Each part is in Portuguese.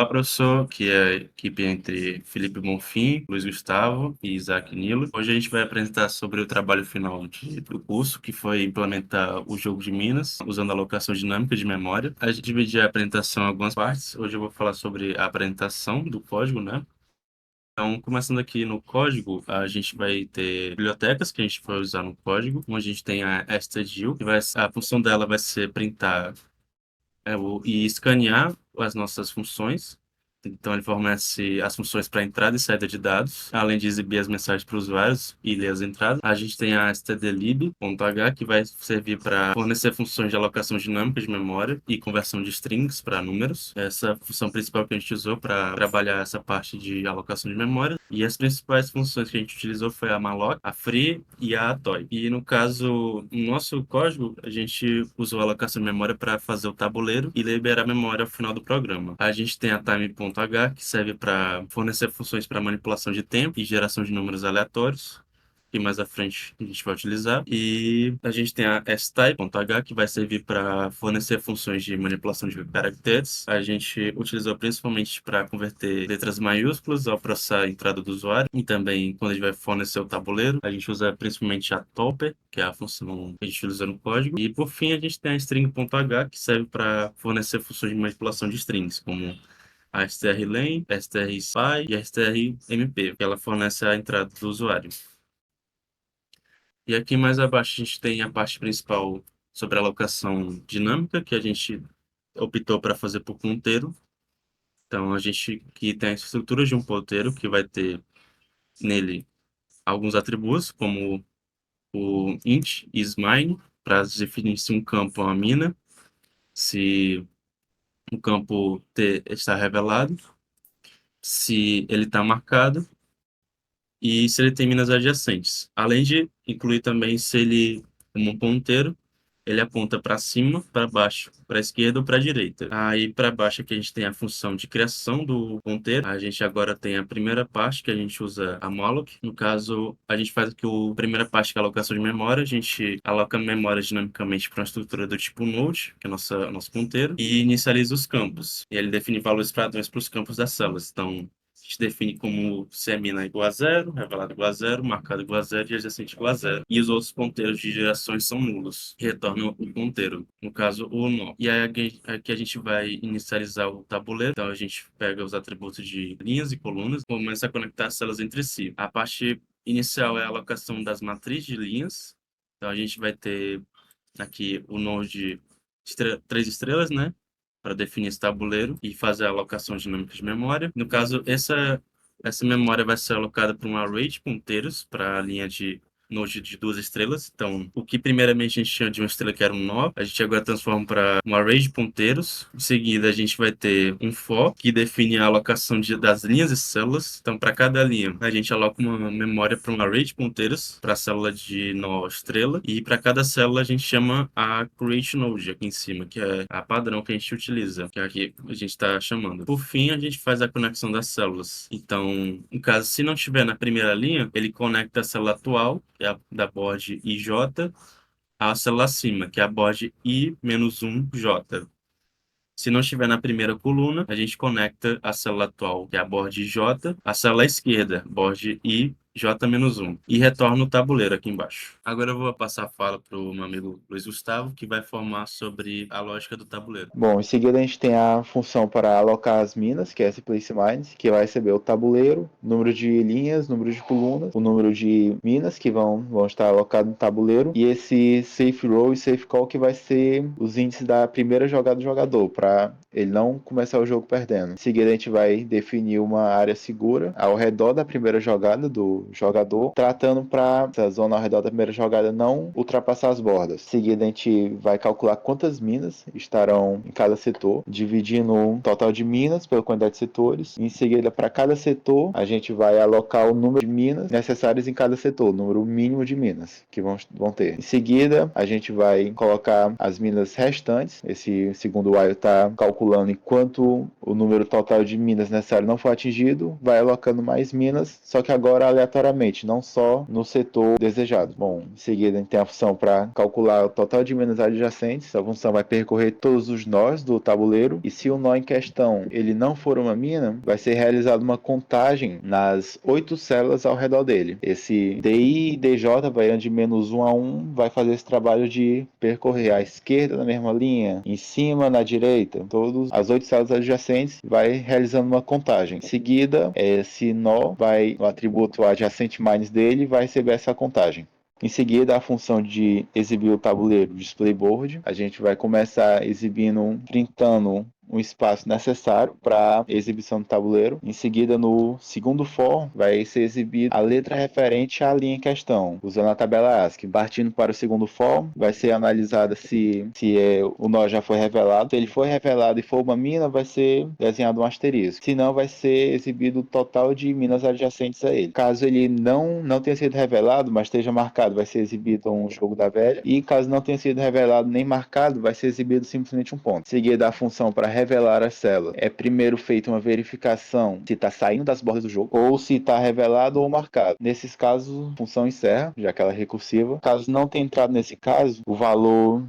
Olá, professor, que é a equipe entre Felipe Bonfim, Luiz Gustavo e Isaac Nilo. Hoje a gente vai apresentar sobre o trabalho final do curso, que foi implementar o jogo de Minas, usando a alocação dinâmica de memória. A gente dividiu a apresentação em algumas partes. Hoje eu vou falar sobre a apresentação do código, né? Então, começando aqui no código, a gente vai ter bibliotecas que a gente vai usar no código, onde a gente tem a stdio, a função dela vai ser printar e escanear as nossas funções. Então, ele fornece as funções para entrada e saída de dados, além de exibir as mensagens para os usuários e ler as entradas. A gente tem a stdlib.h, que vai servir para fornecer funções de alocação dinâmica de memória e conversão de strings para números. Essa função principal que a gente usou para trabalhar essa parte de alocação de memória. E as principais funções que a gente utilizou foi a malloc, a free e a toy. E no caso, no nosso código, a gente usou a alocação de memória para fazer o tabuleiro e liberar a memória ao final do programa. A gente tem a time.h, que serve para fornecer funções para manipulação de tempo e geração de números aleatórios, que mais à frente a gente vai utilizar. E a gente tem a style.h, que vai servir para fornecer funções de manipulação de caracteres. A gente utilizou principalmente para converter letras maiúsculas ao processar a entrada do usuário. E também, quando a gente vai fornecer o tabuleiro, a gente usa principalmente a topper, que é a função que a gente utiliza no código. E, por fim, a gente tem a string.h, que serve para fornecer funções de manipulação de strings, como a strlen, strspy e a strmp, que ela fornece a entrada do usuário. E aqui mais abaixo a gente tem a parte principal sobre a alocação dinâmica, que a gente optou para fazer por ponteiro. Então, a gente aqui tem a estrutura de um ponteiro, que vai ter nele alguns atributos, como o int e isMine, para definir se um campo é uma mina, se o campo T está revelado, se ele está marcado e se ele tem minas adjacentes. Além de incluir também se ele, como um ponteiro, ele aponta para cima, para baixo, para a esquerda ou para a direita. Aí para baixo aqui a gente tem a função de criação do ponteiro. A gente agora tem a primeira parte que a gente usa a malloc. No caso, a gente faz aqui a primeira parte que é a alocação de memória. A gente aloca a memória dinamicamente para uma estrutura do tipo node, que é nosso ponteiro, e inicializa os campos. E ele define valores padrões para os campos das células. Então, a gente define como se é mina igual a zero, revelado igual a zero, marcado igual a zero e adjacente igual a zero. E os outros ponteiros de gerações são nulos, que retornam o ponteiro, no caso o nó. E aí aqui a gente vai inicializar o tabuleiro. Então a gente pega os atributos de linhas e colunas, começa a conectar as células entre si. A parte inicial é a alocação das matrizes de linhas. Então a gente vai ter aqui o nó de 3 estrelas, né? Para definir esse tabuleiro e fazer a alocação dinâmica de memória. No caso, essa memória vai ser alocada para um array de ponteiros para a linha de node de 2 estrelas. Então, o que primeiramente a gente tinha de uma estrela que era um nó, a gente agora transforma para um array de ponteiros. Em seguida, a gente vai ter um for, que define a alocação das linhas e células. Então, para cada linha, a gente aloca uma memória para um array de ponteiros para a célula de nó estrela. E para cada célula, a gente chama a create node aqui em cima, que é a padrão que a gente utiliza, que é aqui a gente está chamando. Por fim, a gente faz a conexão das células. Então, no caso, se não estiver na primeira linha, ele conecta a célula atual, que é a da board IJ, à célula acima, que é a board I-1J. Se não estiver na primeira coluna, a gente conecta a célula atual, que é a board J, à célula esquerda, board IJ-1, e retorna o tabuleiro aqui embaixo. Agora eu vou passar a fala para o meu amigo Luiz Gustavo, que vai formar sobre a lógica do tabuleiro. Bom, em seguida a gente tem a função para alocar as minas, que é esse placeMines, que vai receber o tabuleiro, número de linhas, número de colunas, o número de minas que vão estar alocadas no tabuleiro, e esse safe row e safe call que vai ser os índices da primeira jogada do jogador, para ele não começar o jogo perdendo. Em seguida a gente vai definir uma área segura ao redor da primeira jogada do jogador, tratando para essa zona ao redor da primeira jogada não ultrapassar as bordas. Em seguida a gente vai calcular quantas minas estarão em cada setor, dividindo o total de minas pela quantidade de setores. Em seguida, para cada setor, a gente vai alocar o número de minas necessárias em cada setor, o número mínimo de minas que vão ter. Em seguida, a gente vai colocar as minas restantes. Esse segundo while está calculando enquanto o número total de minas necessário não for atingido, vai alocando mais minas, só que agora aleatoriamente, não só no setor desejado. Bom, em seguida a gente tem a função para calcular o total de minas adjacentes. A função vai percorrer todos os nós do tabuleiro e se o nó em questão ele não for uma mina, vai ser realizada uma contagem nas 8 células ao redor dele. Esse DI e DJ, variando de -1 a 1, vai fazer esse trabalho de percorrer à esquerda na mesma linha, em cima, na direita, todas as 8 células adjacentes, vai realizando uma contagem. Em seguida, esse nó o atributo adjacente minus dele vai receber essa contagem. Em seguida, a função de exibir o tabuleiro display board, a gente vai começar exibindo, printando um espaço necessário para exibição do tabuleiro. Em seguida, no segundo for, vai ser exibida a letra referente à linha em questão, usando a tabela ASCII. Partindo para o segundo for, vai ser analisada se o nó já foi revelado. Se ele for revelado e for uma mina, vai ser desenhado um asterisco. Se não, vai ser exibido o total de minas adjacentes a ele. Caso ele não tenha sido revelado, mas esteja marcado, vai ser exibido um jogo da velha. E caso não tenha sido revelado nem marcado, vai ser exibido simplesmente um ponto. Em seguida, a função para revelar a célula. É primeiro feita uma verificação se está saindo das bordas do jogo ou se está revelado ou marcado. Nesses casos, a função encerra, já que ela é recursiva. Caso não tenha entrado nesse caso, o valor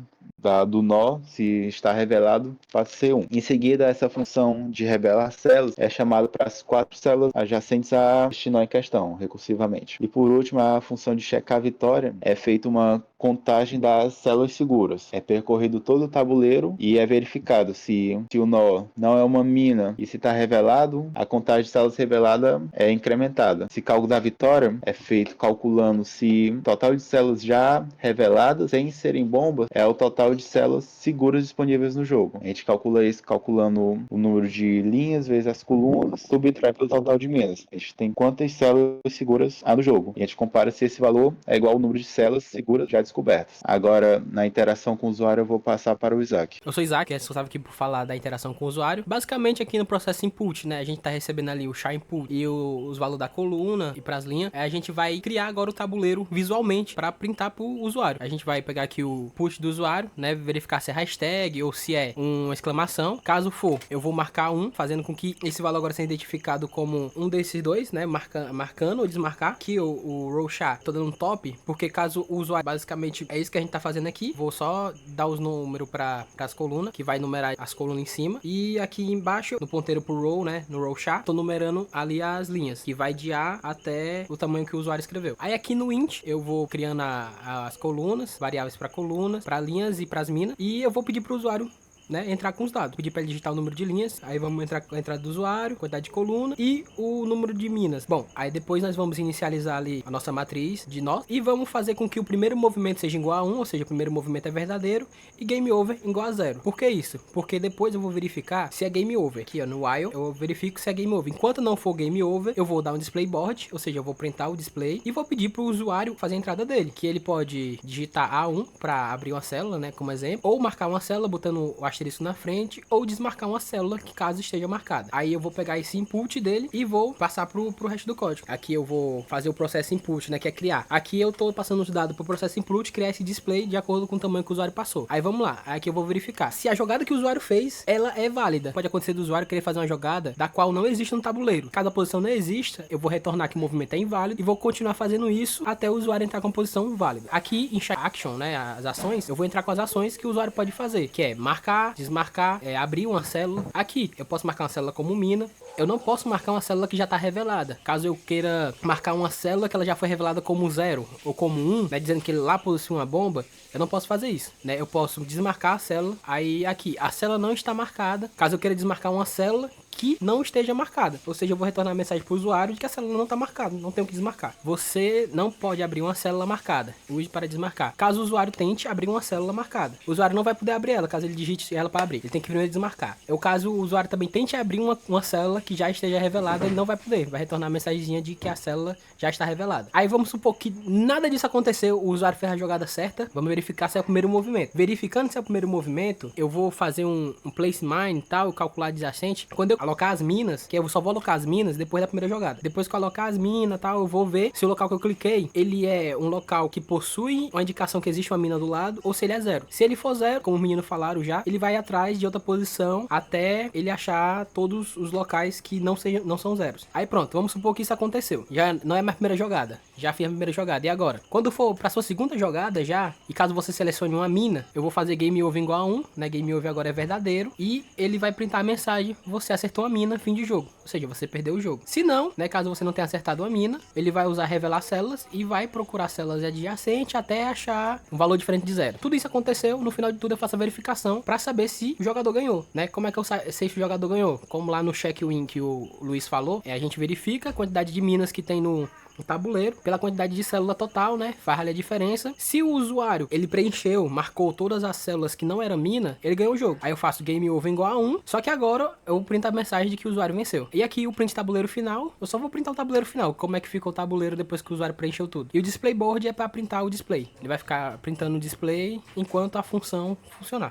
do nó, se está revelado, passa a ser 1. Em seguida, essa função de revelar células é chamada para as 4 células adjacentes a este nó em questão, recursivamente. E por último, a função de checar a vitória é feita uma contagem das células seguras. É percorrido todo o tabuleiro e é verificado se o nó não é uma mina e se está revelado, a contagem de células revelada é incrementada. Esse cálculo da vitória é feito calculando se o total de células já reveladas, sem serem bombas, é o total de células seguras disponíveis no jogo. A gente calcula isso calculando o número de linhas vezes as colunas, subtrai pelo total de minas. A gente tem quantas células seguras há no jogo. E a gente compara se esse valor é igual ao número de células seguras já descobertas. Agora, na interação com o usuário, eu vou passar para o Isaac. Eu sou o Isaac, responsável aqui por falar da interação com o usuário. Basicamente, aqui no processo input, né, a gente tá recebendo ali o char input e os valores da coluna e pras linhas. A gente vai criar agora o tabuleiro visualmente para printar pro usuário. A gente vai pegar aqui o put do usuário, né, verificar se é hashtag ou se é uma exclamação. Caso for, eu vou marcar fazendo com que esse valor agora seja identificado como um desses dois, né, marcando ou desmarcar. Aqui o row char, tô dando um top, porque caso o usuário, basicamente, é isso que a gente tá fazendo aqui. Vou só dar os números para as colunas, que vai numerar as colunas em cima. E aqui embaixo, no ponteiro pro row, né, no row char, tô numerando ali as linhas, que vai de A até o tamanho que o usuário escreveu. Aí aqui no int, eu vou criando as colunas, variáveis para colunas, para linhas e para as minas. E eu vou pedir pro usuário, né, entrar com os dados. Pedir para ele digitar o número de linhas, aí vamos entrar com a entrada do usuário, quantidade de coluna e o número de minas. Bom, aí depois nós vamos inicializar ali a nossa matriz de nós e vamos fazer com que o primeiro movimento seja igual a 1, ou seja, o primeiro movimento é verdadeiro e game over igual a 0. Por que isso? Porque depois eu vou verificar se é game over. Aqui, ó, no while, eu verifico se é game over. Enquanto não for game over, eu vou dar um display board, ou seja, eu vou printar o display e vou pedir pro usuário fazer a entrada dele, que ele pode digitar A1 para abrir uma célula, né, como exemplo, ou marcar uma célula botando o asterisco na frente, ou desmarcar uma célula que caso esteja marcada. Aí eu vou pegar esse input dele e vou passar pro resto do código. Aqui eu vou fazer o processo input, né, que é criar. Aqui eu tô passando os dados pro processo input, criar esse display de acordo com o tamanho que o usuário passou. Aí vamos lá, aqui eu vou verificar se a jogada que o usuário fez, ela é válida. Pode acontecer do usuário querer fazer uma jogada da qual não existe no tabuleiro. Caso a posição não exista, eu vou retornar que o movimento é inválido e vou continuar fazendo isso até o usuário entrar com a posição válida. Aqui em action, né, as ações, eu vou entrar com as ações que o usuário pode fazer, que é marcar, desmarcar, abrir uma célula. Aqui eu posso marcar uma célula como mina. Eu não posso marcar uma célula que já está revelada. Caso eu queira marcar uma célula que ela já foi revelada como 0 ou como 1, né, dizendo que ele lá possui uma bomba, eu não posso fazer isso, né? Eu posso desmarcar a célula. Aí aqui, a célula não está marcada. Caso eu queira desmarcar uma célula que não esteja marcada, ou seja, eu vou retornar a mensagem para o usuário de que a célula não está marcada, não tem o que desmarcar. Você não pode abrir uma célula marcada, use para desmarcar. Caso o usuário tente abrir uma célula marcada, o usuário não vai poder abrir ela, caso ele digite ela para abrir, ele tem que primeiro desmarcar. É o caso o usuário também tente abrir uma célula que já esteja revelada, ele não vai poder, vai retornar a mensagenzinha de que a célula já está revelada. Aí vamos supor que nada disso aconteceu, o usuário fez a jogada certa, vamos verificar se é o primeiro movimento. Verificando se é o primeiro movimento, eu vou fazer um place mine e tal, calcular adjacente. Quando eu alocar as minas, que eu só vou alocar as minas depois da primeira jogada. Depois que eu alocar as minas e tal, eu vou ver se o local que eu cliquei, ele é um local que possui uma indicação que existe uma mina do lado, ou se ele é zero. Se ele for zero, como os meninos falaram já, ele vai atrás de outra posição até ele achar todos os locais que não são zeros. Aí pronto, vamos supor que isso aconteceu. Já não é mais a primeira jogada. Já fiz a primeira jogada. E agora? Quando for pra sua segunda jogada já, e caso você selecione uma mina, eu vou fazer game over igual a 1, né? Game over agora é verdadeiro. E ele vai printar a mensagem, você acertou a mina, fim de jogo. Ou seja, você perdeu o jogo. Se não, né? Caso você não tenha acertado a mina, ele vai usar revelar células e vai procurar células adjacentes até achar um valor diferente de zero. Tudo isso aconteceu, no final de tudo eu faço a verificação pra saber se o jogador ganhou, né? Como é que eu sei se o jogador ganhou? Como lá no check win que o Luiz falou, a gente verifica a quantidade de minas que tem no tabuleiro, pela quantidade de célula total, né? Faz ali a diferença. Se o usuário, ele preencheu, marcou todas as células que não era mina, ele ganhou o jogo. Aí eu faço game over igual a 1, só que agora eu printo a mensagem de que o usuário venceu. E aqui o print tabuleiro final, eu só vou printar o tabuleiro final, como é que ficou o tabuleiro depois que o usuário preencheu tudo. E o display board é para printar o display. Ele vai ficar printando o display enquanto a função funcionar.